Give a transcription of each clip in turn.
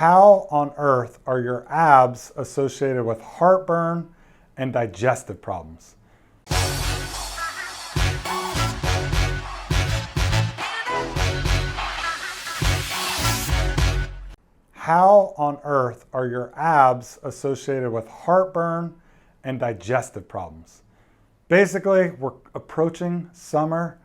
How on earth are your abs associated with heartburn and digestive problems? How on earth are your abs associated with heartburn and digestive problems? Basically, we're approaching summer,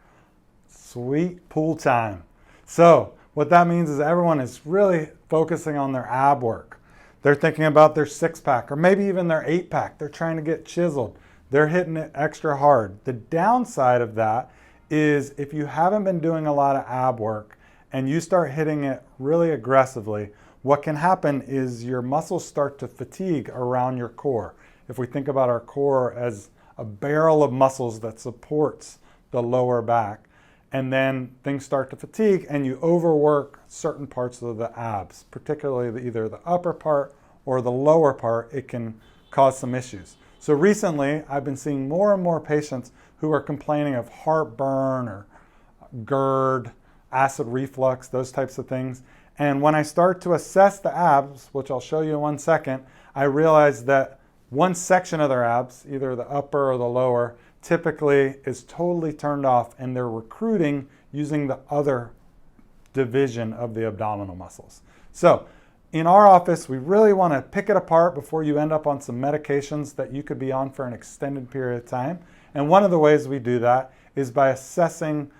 sweet pool time. So what that means is everyone is really focusing on their ab work. They're thinking about their 6-pack or maybe even their 8-pack. They're trying to get chiseled. They're hitting it extra hard. The downside of that is if you haven't been doing a lot of ab work and you start hitting it really aggressively, what can happen is your muscles start to fatigue around your core. If we think about our core as a barrel of muscles that supports the lower back, and then things start to fatigue and you overwork certain parts of the abs, particularly either the upper part or the lower part, it can cause some issues. So recently, I've been seeing more and more patients who are complaining of heartburn or GERD, acid reflux, those types of things. And when I start to assess the abs, which I'll show you in 1 second, I realize that one section of their abs, either the upper or the lower, typically is totally turned off and they're recruiting using the other division of the abdominal muscles. So in our office, we really want to pick it apart before you end up on some medications that you could be on for an extended period of time. And one of the ways we do that is by assessing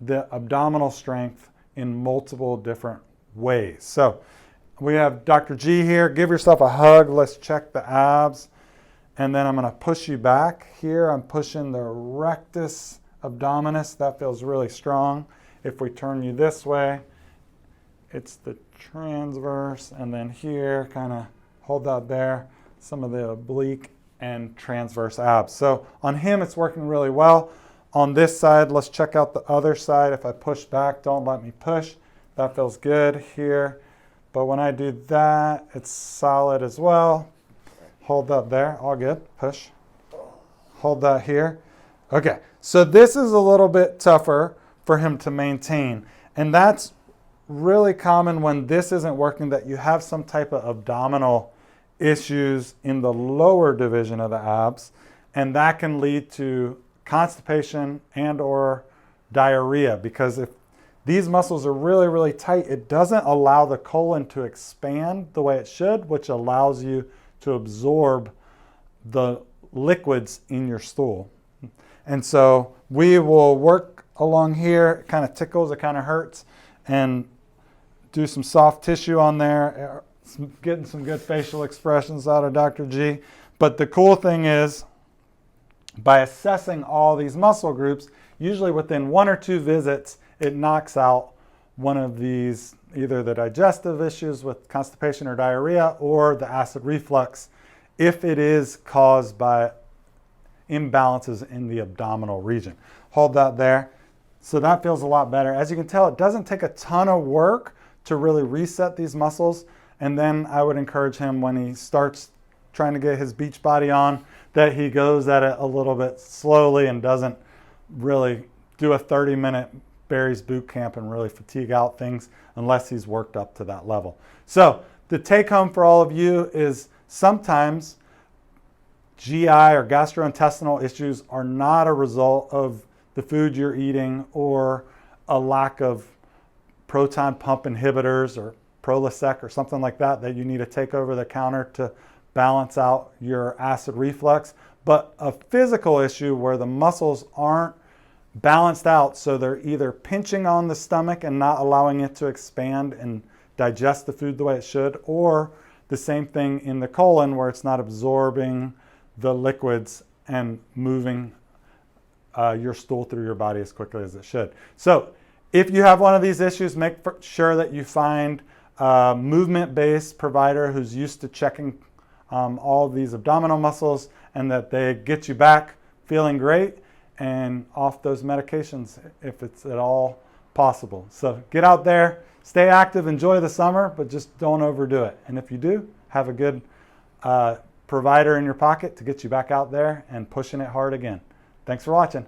the abdominal strength in multiple different ways. So we have Dr. G here. Give yourself a hug. Let's check the abs. And then I'm going to push you back here. I'm pushing the rectus abdominis. That feels really strong. If we turn you this way, it's the transverse. And then here, kind of hold that there. Some of the oblique and transverse abs. So on him, it's working really well. On this side, let's check out the other side. If I push back, don't let me push. That feels good here. But when I do that, it's solid as well. Hold that there, all good, push. Hold that here. Okay, so this is a little bit tougher for him to maintain. And that's really common when this isn't working, that you have some type of abdominal issues in the lower division of the abs. And that can lead to constipation and or diarrhea, because if these muscles are really, really tight, it doesn't allow the colon to expand the way it should, which allows you to absorb the liquids in your stool. And so we will work along here. It kind of tickles, it kind of hurts, and do some soft tissue on there, getting some good facial expressions out of Dr. G. But the cool thing is, by assessing all these muscle groups, usually within 1 or 2 visits, it knocks out one of these, either the digestive issues with constipation or diarrhea or the acid reflux, if it is caused by imbalances in the abdominal region. Hold that there. So that feels a lot better. As you can tell, it doesn't take a ton of work to really reset these muscles. And then I would encourage him, when he starts trying to get his beach body on, that he goes at it a little bit slowly and doesn't really do a 30-minute Barry's boot camp and really fatigue out things unless he's worked up to that level. So the take home for all of you is sometimes GI or gastrointestinal issues are not a result of the food you're eating or a lack of proton pump inhibitors or Prolosec or something like that that you need to take over the counter to balance out your acid reflux, but a physical issue where the muscles aren't balanced out, so they're either pinching on the stomach and not allowing it to expand and digest the food the way it should, or the same thing in the colon where it's not absorbing the liquids and moving your stool through your body as quickly as it should. So if you have one of these issues, make sure that you find a movement-based provider who's used to checking all of these abdominal muscles, and that they get you back feeling great and off those medications if it's at all possible. So get out there, stay active, enjoy the summer, but just don't overdo it. And if you do, have a good provider in your pocket to get you back out there and pushing it hard again. Thanks for watching.